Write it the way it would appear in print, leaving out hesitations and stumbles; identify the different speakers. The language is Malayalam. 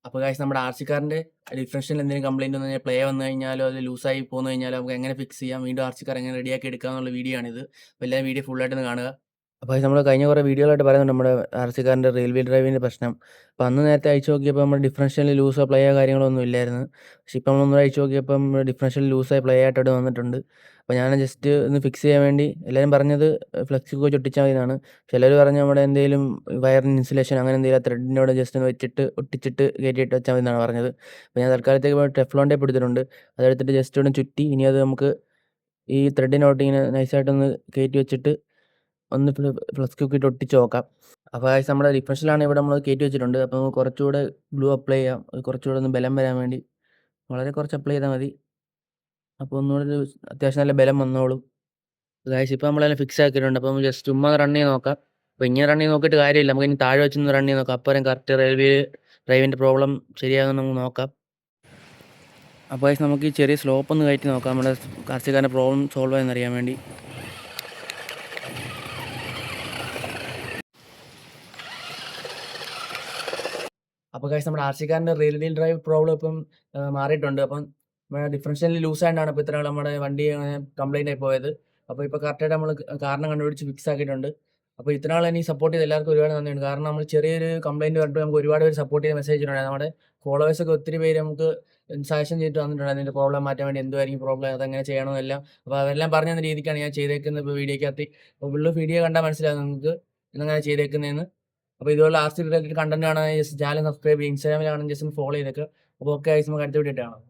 Speaker 1: അപ്പോൾ ഗൈസ് നമ്മുടെ ആർസിക്കാറിൻ്റെ ഡിഫറൻഷ്യൽ എന്തെങ്കിലും കംപ്ലയിൻ്റ് വന്നു കഴിഞ്ഞാൽ പ്ലേ വന്നു കഴിഞ്ഞാലോ അത് ലൂസായി പോന്നു കഴിഞ്ഞാലോ നമുക്ക് എങ്ങനെ ഫിക്സ് ചെയ്യാം, വീണ്ടും ആർസിക്കാർ എങ്ങനെ റെഡിയാക്കി എടുക്കുക എന്നുള്ള വീഡിയോ ആണിത്. അപ്പോൾ എല്ലാവരും വീഡിയോ ഫുള്ളായിട്ടൊന്ന് കാണുക. അപ്പോൾ നമ്മൾ കഴിഞ്ഞ കുറേ വീഡിയോകളായിട്ട് പറയുന്നുണ്ട് നമ്മുടെ ആർസിക്കാറിൻ്റെ റെയിൽവേ ഡ്രൈവിൻ്റെ പ്രശ്നം. അപ്പോൾ അന്ന് നേരത്തെ അയച്ചു നോക്കിയപ്പോൾ നമ്മുടെ ഡിഫറൻഷ്യൽ ലൂസോ പ്ലേയോ കാര്യങ്ങളോ ഒന്നും ഇല്ലായിരുന്നു. പക്ഷേ ഇപ്പം നമ്മളൊന്ന് അയച്ചു നോക്കിയപ്പം ഡിഫറൻഷ്യൽ ലൂസായി പ്ലേ ആയിട്ട് അവിടെ വന്നിട്ടുണ്ട്. അപ്പോൾ ഞാൻ ജസ്റ്റ് ഒന്ന് ഫിക്സ് ചെയ്യാൻ വേണ്ടി എല്ലാവരും പറഞ്ഞത് ഫ്ലെക്സി കോച്ച് ഒട്ടിച്ചാൽ മതി എന്നാണ്. ചിലർ പറഞ്ഞ് നമ്മുടെ എന്തെങ്കിലും വയറിന് ഇൻസുലേഷൻ അങ്ങനെ എന്തെങ്കിലും ത്രെഡിനോട് ജസ്റ്റ് ഒന്ന് വെച്ചിട്ട് ഒട്ടിച്ചിട്ട് കയറ്റിയിട്ട് വെച്ചാൽ മതി എന്നാണ് പറഞ്ഞത്. അപ്പോൾ ഞാൻ തൽക്കാലത്തേക്ക് ടെഫ്ലോൺ ടേപ്പ് എടുത്തിട്ടുണ്ട്. അതെടുത്തിട്ട് ജസ്റ്റ് ഒന്ന് ചുറ്റി ഇനി അത് നമുക്ക് ഈ ത്രെഡിനോട്ട് ഇങ്ങനെ നൈസായിട്ടൊന്ന് കയറ്റി വെച്ചിട്ട് ഒന്ന് ഫ്ലെക്സ് കുക്കിയിട്ട് ഒട്ടിച്ച് നോക്കാം. അപ്പോൾ ഗൈസ് നമ്മുടെ ഡിഫറൻഷ്യലാണ് ഇവിടെ നമ്മൾ കയറ്റി വെച്ചിട്ടുണ്ട്. അപ്പോൾ നമുക്ക് കുറച്ചുകൂടെ ഗ്ലൂ അപ്ലൈ ചെയ്യാം. കുറച്ചുകൂടെ ഒന്ന് ബലം വരാൻ വേണ്ടി വളരെ കുറച്ച് അപ്ലൈ ചെയ്താൽ മതി. അപ്പോൾ ഒന്നുകൂടെ ഒരു അത്യാവശ്യം നല്ല ബലം വന്നോളും. ഗൈസ് ഇപ്പോൾ നമ്മളെല്ലാം ഫിക്സ് ആക്കിയിട്ടുണ്ട്. അപ്പോൾ നമുക്ക് ജസ്റ്റ് ചുമ്മാ റൺ ചെയ്ത് നോക്കാം. അപ്പോൾ ഇങ്ങനെ റൺ ചെയ്ത് നോക്കിയിട്ട് കാര്യമില്ല, നമുക്ക് ഇനി താഴെ വെച്ചൊന്ന് റൺ ചെയ്ത് നോക്കാം. അപ്പോഴും കറക്റ്റ് റെയിൽവേ ഡ്രൈവിൻ്റെ പ്രോബ്ലം ശരിയാകുമെന്ന് നമുക്ക് നോക്കാം. അപ്പോൾ ഗൈസ് നമുക്ക് ഈ ചെറിയ സ്ലോപ്പ് ഒന്ന് കയറ്റി നോക്കാം, നമ്മുടെ കാർഷികാരൻ്റെ പ്രോബ്ലം സോൾവ് ആയെന്നറിയാൻ വേണ്ടി. അപ്പോൾ ഗൈസ് നമ്മുടെ ആർസിക്കാരൻ്റെ റിയൽ വീൽ ഡ്രൈവ് പ്രോബ്ലം ഇപ്പം മാറിയിട്ടുണ്ട്. അപ്പം ഡിഫറൻഷ്യലി ലൂസ് ആയിട്ടാണ് ഇപ്പോൾ ഇത്ര നമ്മുടെ വണ്ടി കംപ്ലൈൻ്റ് ആയി പോയത്. അപ്പോൾ ഇപ്പോൾ കറക്റ്റായിട്ട് നമ്മൾ കാരണം കണ്ടുപിടിച്ച് ഫിക്സ് ആക്കിയിട്ടുണ്ട്. അപ്പോൾ ഇത്ര നാൾ എനിക്ക് സപ്പോർട്ട് ചെയ്ത് എല്ലാവർക്കും ഒരുപാട് നന്ദിയുണ്ട്. കാരണം നമ്മൾ ചെറിയൊരു കംപ്ലൈൻറ്റ് പറഞ്ഞിട്ട് നമുക്ക് ഒരുപാട് പേര് സപ്പോർട്ട് ചെയ്ത് മെസ്സേജ് ഇട്ടിട്ടുണ്ട്. നമ്മുടെ ഫോളോവേഴ്സൊക്കെ ഒത്തിരി പേര് നമുക്ക് സജഷൻ ചെയ്തിട്ട് വന്നിട്ടുണ്ട് അതിൻ്റെ പ്രോബ്ലം മാറ്റാൻ വേണ്ടി, എന്തുമായിരിക്കും പ്രോബ്ലം, അതെങ്ങനെ ചെയ്യണമെന്നെല്ലാം. അപ്പോൾ അവരെല്ലാം പറഞ്ഞു തന്ന രീതിക്കാണ് ഞാൻ ചെയ്തേക്കുന്നത് ഇപ്പോൾ വീഡിയോക്കകത്ത്. അപ്പോൾ ഫുള്ള് വീഡിയോ കണ്ടാൽ മനസ്സിലാകും നിങ്ങൾക്ക് ഇന്നെങ്ങനെ ചെയ്തേക്കുന്നതെന്ന്. അപ്പോൾ ഇതുപോലെ ആർസി റിലേറ്റഡ് കണ്ടന്റ് ആണ്, ജസ്റ്റ് ചാനൽ സബ്സ്ക്രൈബ് ചെയ്യുക. ഇൻസ്റ്റാഗ്രാമിലാണെങ്കിൽ ജസ്റ്റ് ഒന്ന് ഫോളോ ചെയ്തേക്കുക. അപ്പോൾ ഓക്കെ ഗൈസ്, നമുക്ക് അടുത്ത വീഡിയോ കാണാം.